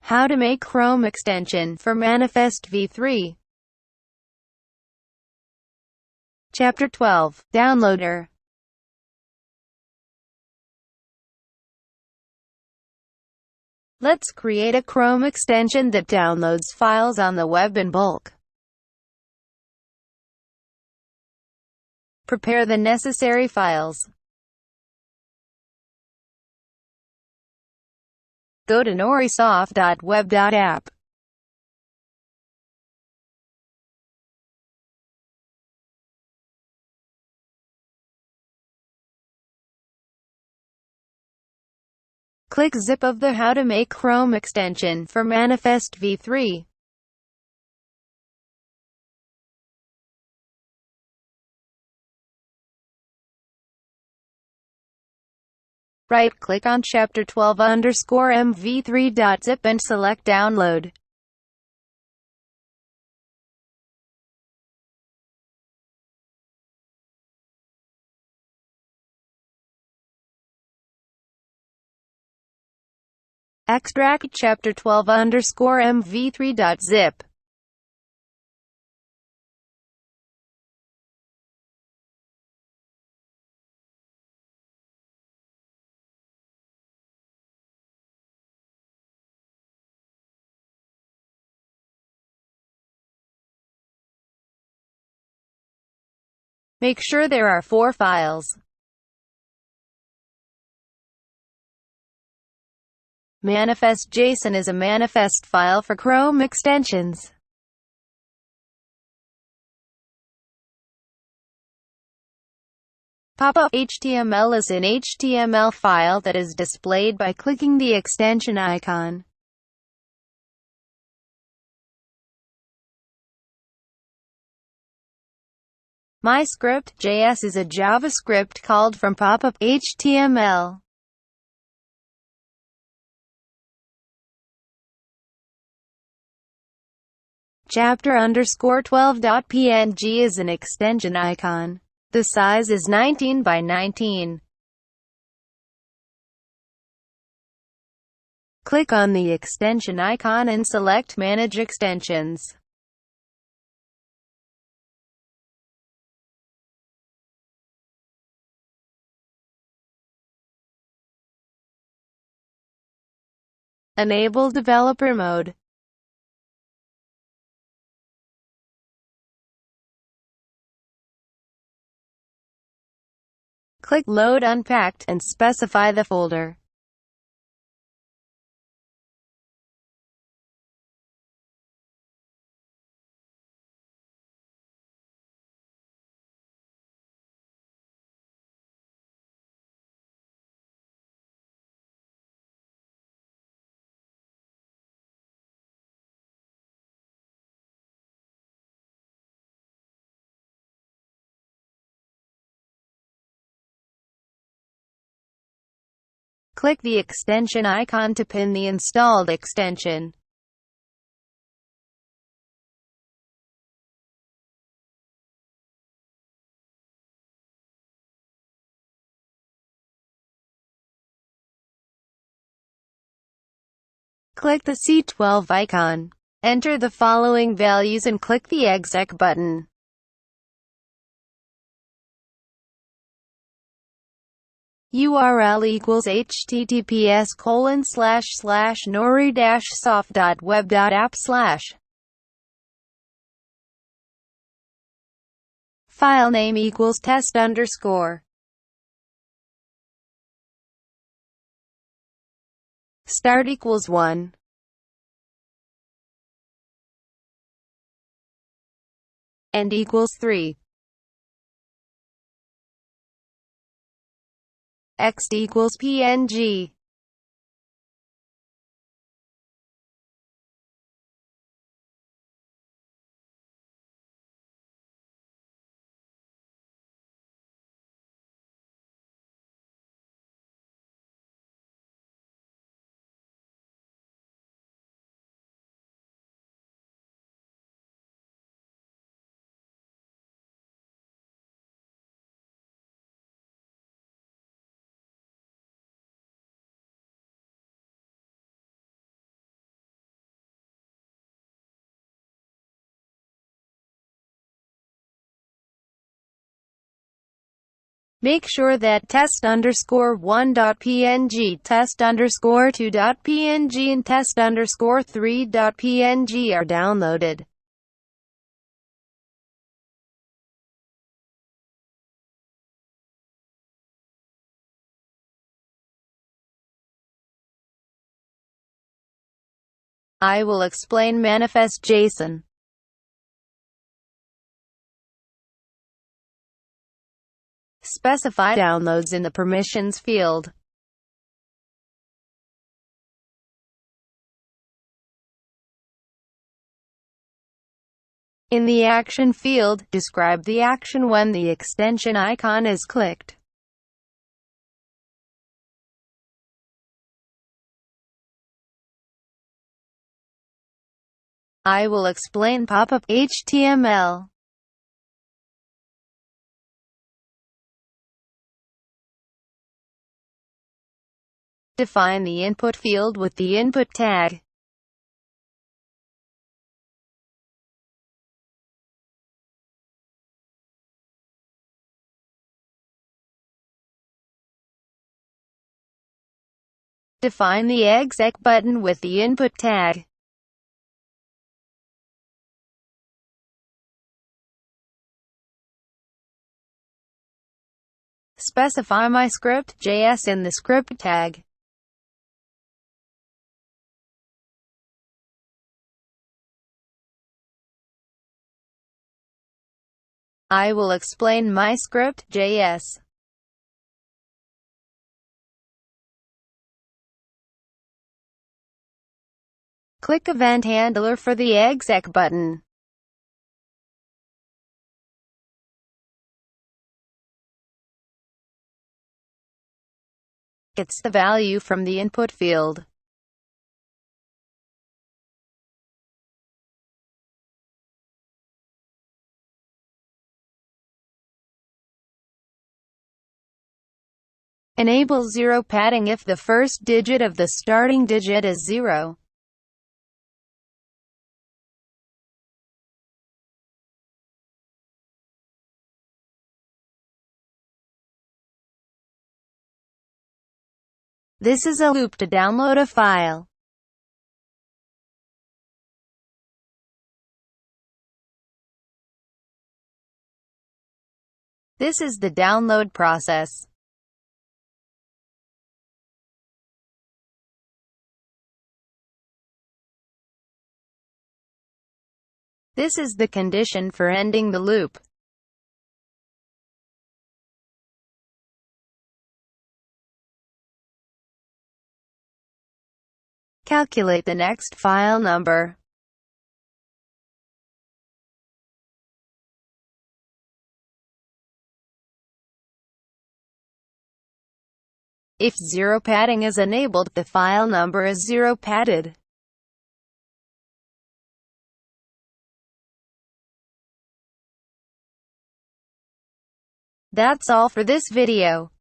How to make Chrome extension for Manifest v3. Chapter 12. Downloader. Let's create a Chrome extension that downloads files on the web in bulk. Prepare the necessary files. Go to norisoft.web.app. Click Zip of the How to Make Chrome extension for Manifest v3. Right-click on Chapter 12_mv3.zip and select Download. Extract Chapter 12_mv3.zip. Make sure there are 4 files. Manifest.json is a manifest file for Chrome extensions. Pop-up.html is an HTML file that is displayed by clicking the extension icon. Myscript.js is a JavaScript called from pop-up.html. Chapter_12.png is an extension icon. The size is 19 by 19. Click on the extension icon and select Manage Extensions. Enable developer mode. Click Load Unpacked and specify the folder. Click the extension icon to pin the installed extension. Click the C12 icon. Enter the following values and click the Exec button. URL equals https://nori-soft.web.app/. File name equals test_. Start equals 1. End equals 3. Ext equals PNG. Make sure that test_1.png, test_2.png, and test_3.png are downloaded. I will explain manifest.json. Specify downloads in the permissions field. In the action field, describe the action when the extension icon is clicked. I will explain pop-up HTML. Define the input field with the input tag. Define the Exec button with the input tag. Specify myscript.js in the script tag. I will explain myscript.js. Click Event Handler for the Exec button. Gets the value from the input field. Enable zero padding if the first digit of the starting digit is 0. This is a loop to download a file. This is the download process. This is the condition for ending the loop. Calculate the next file number. If zero padding is enabled, the file number is zero padded. That's all for this video.